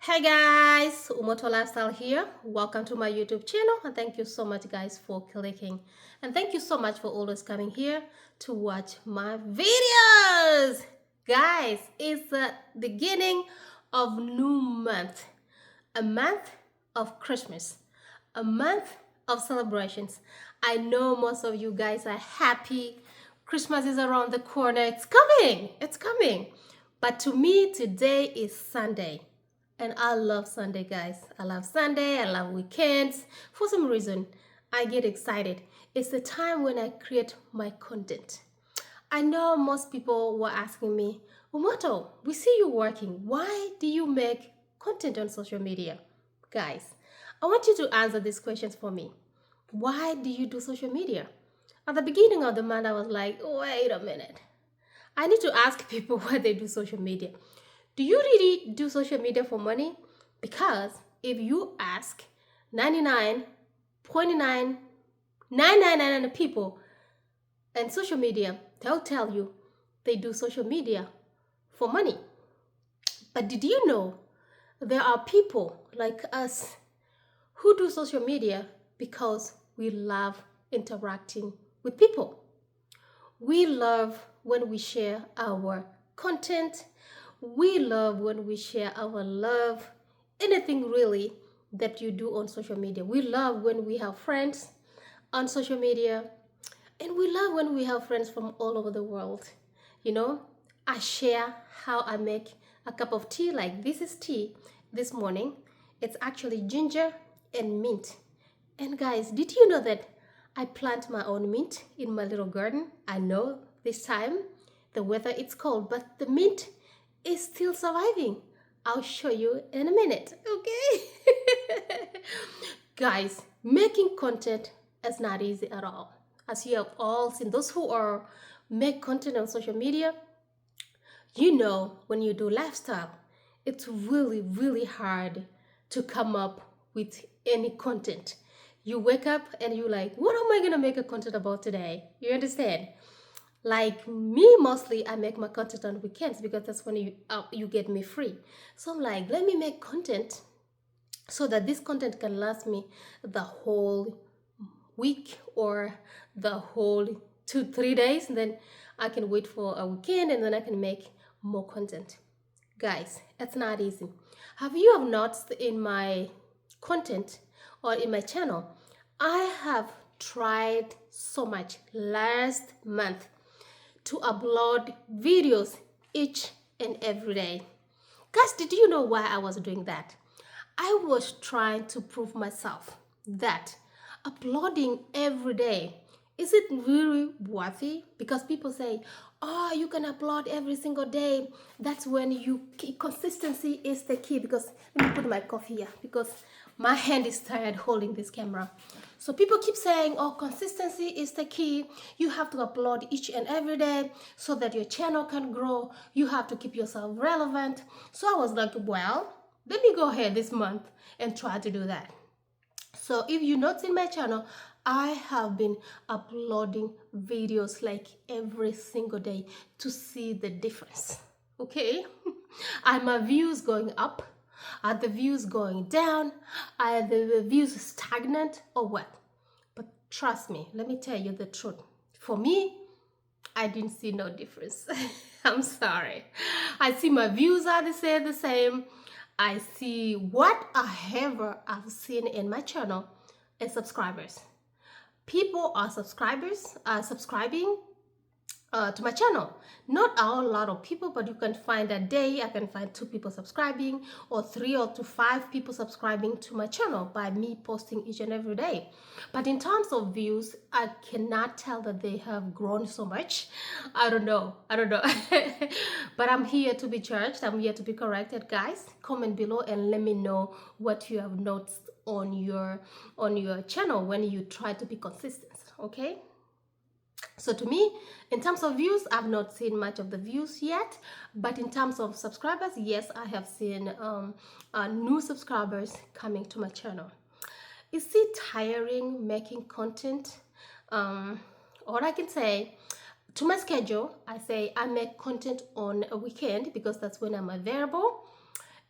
Hey guys, Umoto Lifestyle here. Welcome to my YouTube channel and thank you so much guys for clicking. And thank you so much for always coming here to watch my videos. Guys, it's the beginning of new month. A month of Christmas. A month of celebrations. I know most of you guys are happy. Christmas is around the corner. It's coming. It's coming. But to me, today is Sunday. And I love Sunday, guys. I love Sunday. I love weekends. For some reason, I get excited. It's the time when I create my content. I know most people were asking me, Umoto, we see you working. Why do you make content on social media? Guys, I want you to answer these questions for me. Why do you do social media? At the beginning of the month, I was like, wait a minute. I need to ask people why they do social media. Do you really do social media for money? Because if you ask 99.99999 people and social media, they'll tell you they do social media for money. But did you know there are people like us who do social media because we love interacting with people? We love when we share our content. We love when we share our love, anything really that you do on social media. We love when we have friends on social media, and we love when we have friends from all over the world. You know, I share how I make a cup of tea, like this is tea this morning. It's actually ginger and mint. And guys, did you know that I plant my own mint in my little garden? I know this time the weather it's cold, but the mint is still surviving. I'll show you in a minute, okay? Guys, making content is not easy at all. As you have all seen, those who are make content on social media, you know when you do lifestyle, it's really hard to come up with any content. You wake up and you're like, what am I gonna make a content about today? You understand? Like me, mostly I make my content on weekends because that's when you get me free. So I'm like, let me make content so that this content can last me the whole week or the whole 2-3 days, and then I can wait for a weekend and then I can make more content. Guys, it's not easy. Have you noticed in my content or in my channel, I have tried so much last month to upload videos each and every day. Guys, did you know why I was doing that? I was trying to prove myself that uploading every day, is it really worthy? Because people say, oh, you can upload every single day. That's when consistency is the key. Because let me put my coffee here because my hand is tired holding this camera. So people keep saying, oh, consistency is the key. You have to upload each and every day so that your channel can grow. You have to keep yourself relevant. So I was like, well, let me go ahead this month and try to do that. So if you notice in my channel, I have been uploading videos like every single day to see the difference. Okay? Are my views going up? Are the views going down? Are the views stagnant or what? But trust me, let me tell you the truth. For me, I didn't see no difference. I'm sorry. I see my views are the same. I see whatever I've seen in my channel is subscribers. People are subscribing to my channel. Not a lot of people, but you can find a day I can find 2 people subscribing or 3 or to 5 people subscribing to my channel by me posting each and every day. But in terms of views, I cannot tell that they have grown so much. I don't know. But I'm here to be judged. I'm here to be corrected. Guys, comment below and let me know what you have noticed on your channel when you try to be consistent. Okay? So to me, in terms of views, I've not seen much of the views yet, but in terms of subscribers, yes, I have seen new subscribers coming to my channel. Is it tiring making content? All I can say, to my schedule, I say I make content on a weekend because that's when I'm available.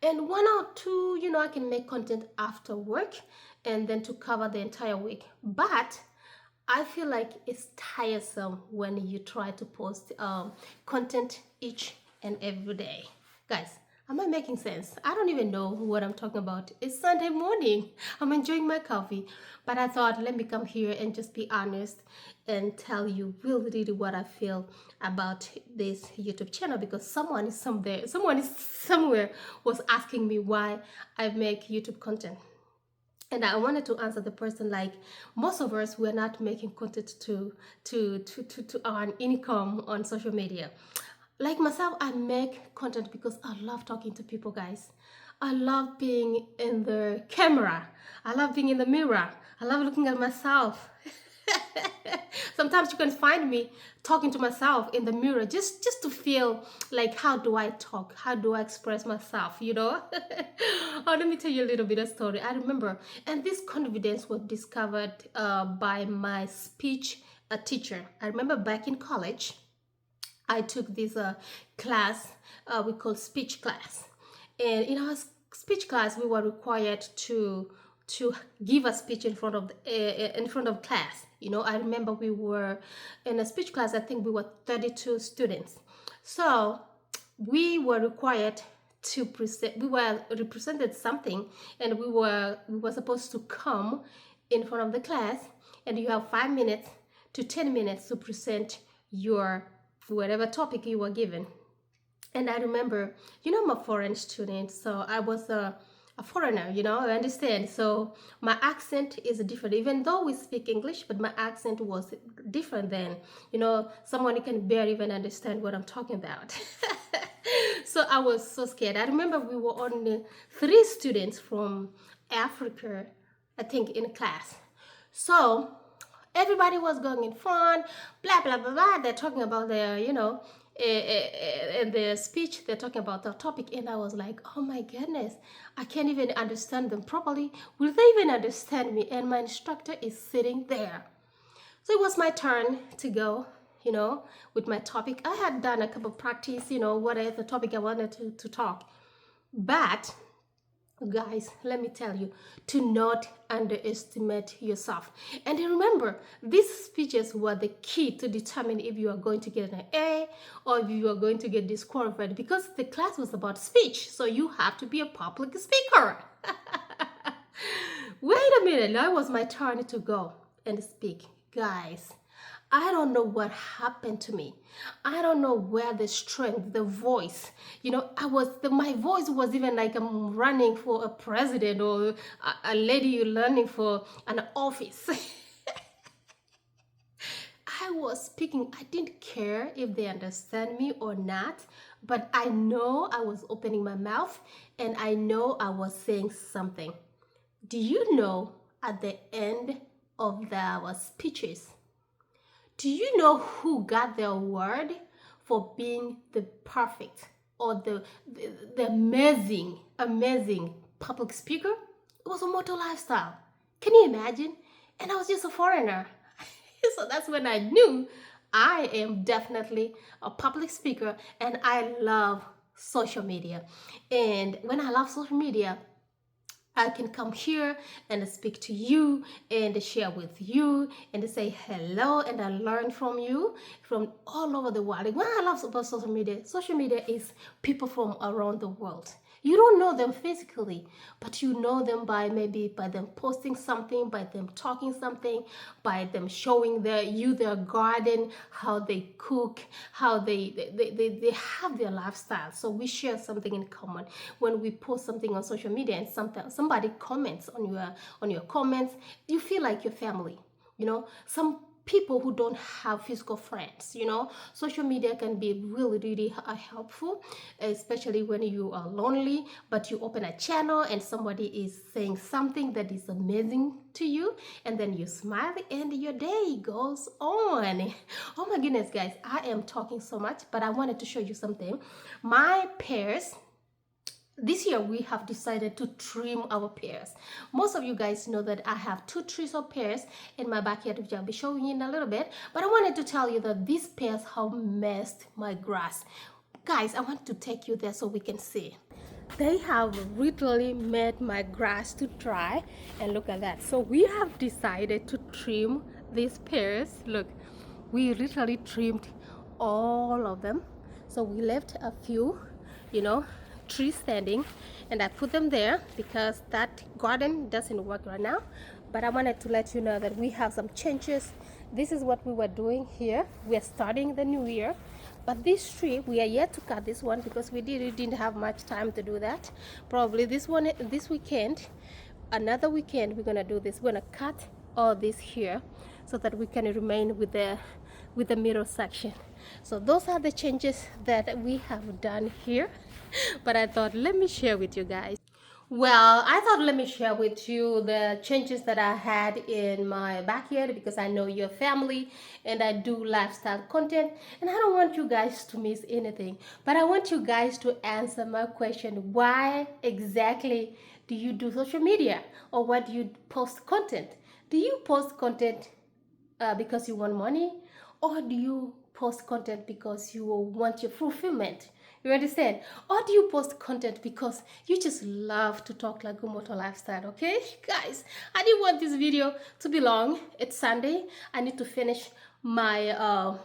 and one or two, I can make content after work and then to cover the entire week. But I feel like it's tiresome when you try to post content each and every day. Guys, am I making sense? I don't even know what I'm talking about. It's Sunday morning. I'm enjoying my coffee. But I thought, let me come here and just be honest and tell you really what I feel about this YouTube channel, because someone is somewhere was asking me why I make YouTube content. And I wanted to answer the person, like, most of us, we're not making content to earn income on social media. Like myself, I make content because I love talking to people, guys. I love being in the camera. I love being in the mirror. I love looking at myself. Sometimes you can find me talking to myself in the mirror just to feel like, how do I talk? How do I express myself, Oh, let me tell you a little bit of story. I remember, and this confidence was discovered by my speech teacher. I remember back in college, I took this class we call speech class, and in our speech class we were required to give a speech in front of class. I remember we were in a speech class. I think we were 32 students, so we were required to present. We were represented something, and we were supposed to come in front of the class, and you have 5 minutes to 10 minutes to present your whatever topic you were given. And I remember, I'm a foreign student, so I was a foreigner, I understand. So my accent is different, even though we speak English, but my accent was different than, someone who can barely even understand what I'm talking about. So I was so scared. I remember we were only 3 students from Africa, I think, in class. So everybody was going in front, blah, blah, blah, blah. They're talking about their, in their speech, they're talking about the topic. And I was like, oh my goodness, I can't even understand them properly. Will they even understand me? And my instructor is sitting there. So it was my turn to go, with my topic. I had done a couple of practice, what is the topic I wanted to talk. But guys, let me tell you, to not underestimate yourself. And remember, these speeches were the key to determine if you are going to get an A or if you are going to get disqualified, because the class was about speech, so you have to be a public speaker. Wait a minute, now it was my turn to go and speak. Guys, I don't know what happened to me. I don't know where the strength, the voice, my voice was even like I'm running for a president or a lady running for an office. I was speaking. I didn't care if they understand me or not, but I know I was opening my mouth and I know I was saying something. Do you know, at the end of our speeches, do you know who got the award for being the perfect or the amazing public speaker? It was a Moto Lifestyle. Can you imagine? And I was just a foreigner. So that's when I knew I am definitely a public speaker, and I love social media. And when I love social media, I can come here and speak to you and share with you and say hello, and I learn from you from all over the world. Like, what I love about social media is people from around the world. You don't know them physically, but you know them by them posting something, by them talking something, by them showing their garden, how they cook, how they have their lifestyle. So we share something in common. When we post something on social media and somebody comments on your comments, you feel like your family. Some people who don't have physical friends, social media can be really helpful, especially when you are lonely, but you open a channel and somebody is saying something that is amazing to you, and then you smile and your day goes on. Oh my goodness, guys, I am talking so much, but I wanted to show you something. My pears, this year we have decided to trim our pears. Most of you guys know that I have 2 trees of pears in my backyard, which I'll be showing you in a little bit. But I wanted to tell you that these pears have messed my grass. Guys, I want to take you there so we can see. they have literally made my grass to dry, and look at that. So we have decided to trim these pears. Look, we literally trimmed all of them. So we left a few, you know, trees standing, and I put them there because that garden doesn't work right now. But I wanted to let you know that we have some changes. This is what we were doing here. We are starting the new year. But this tree, we are yet to cut this one because we didn't have much time to do that. Probably this one, this weekend, another weekend, we're gonna do this. We're gonna cut all this here so that we can remain with the middle section. So those are the changes that we have done here. But I thought, let me share with you guys. Well, I thought let me share with you the changes that I had in my backyard because I know your family and I do lifestyle content and I don't want you guys to miss anything. But I want you guys to answer my question. Why exactly do you do social media, or why do you post content? Do you post content because you want money, or do you post content because you want your fulfillment? You understand? Or do you post content because you just love to talk like Gumoto lifestyle? Okay, guys, I didn't want this video to be long. It's Sunday. I need to finish my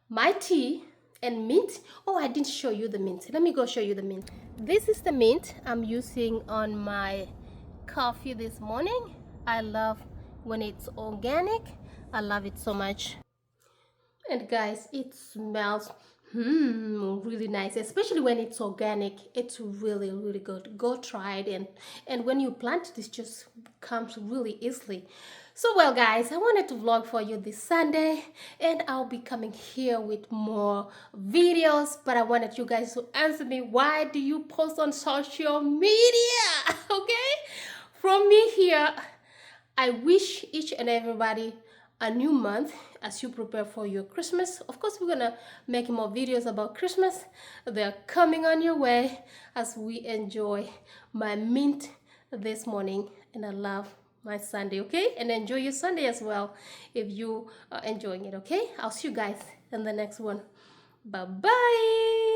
my tea and mint. Oh, I didn't show you the mint. Let me go show you the mint. This is the mint I'm using on my coffee this morning. I love when it's organic. I love it so much. And guys, it smells really nice, especially when it's organic. It's really good. Go try it, and when you plant it, it just comes really easily. So well guys, I wanted to vlog for you this Sunday, and I'll be coming here with more videos, but I wanted you guys to answer me, why do you post on social media? Okay, from me here, I wish each and everybody a new month as you prepare for your Christmas. Of course, we're gonna make more videos about Christmas. They're coming on your way as we enjoy my mint this morning, and I love my Sunday. Okay, and enjoy your Sunday as well if you are enjoying it. Okay, I'll see you guys in the next one. Bye bye.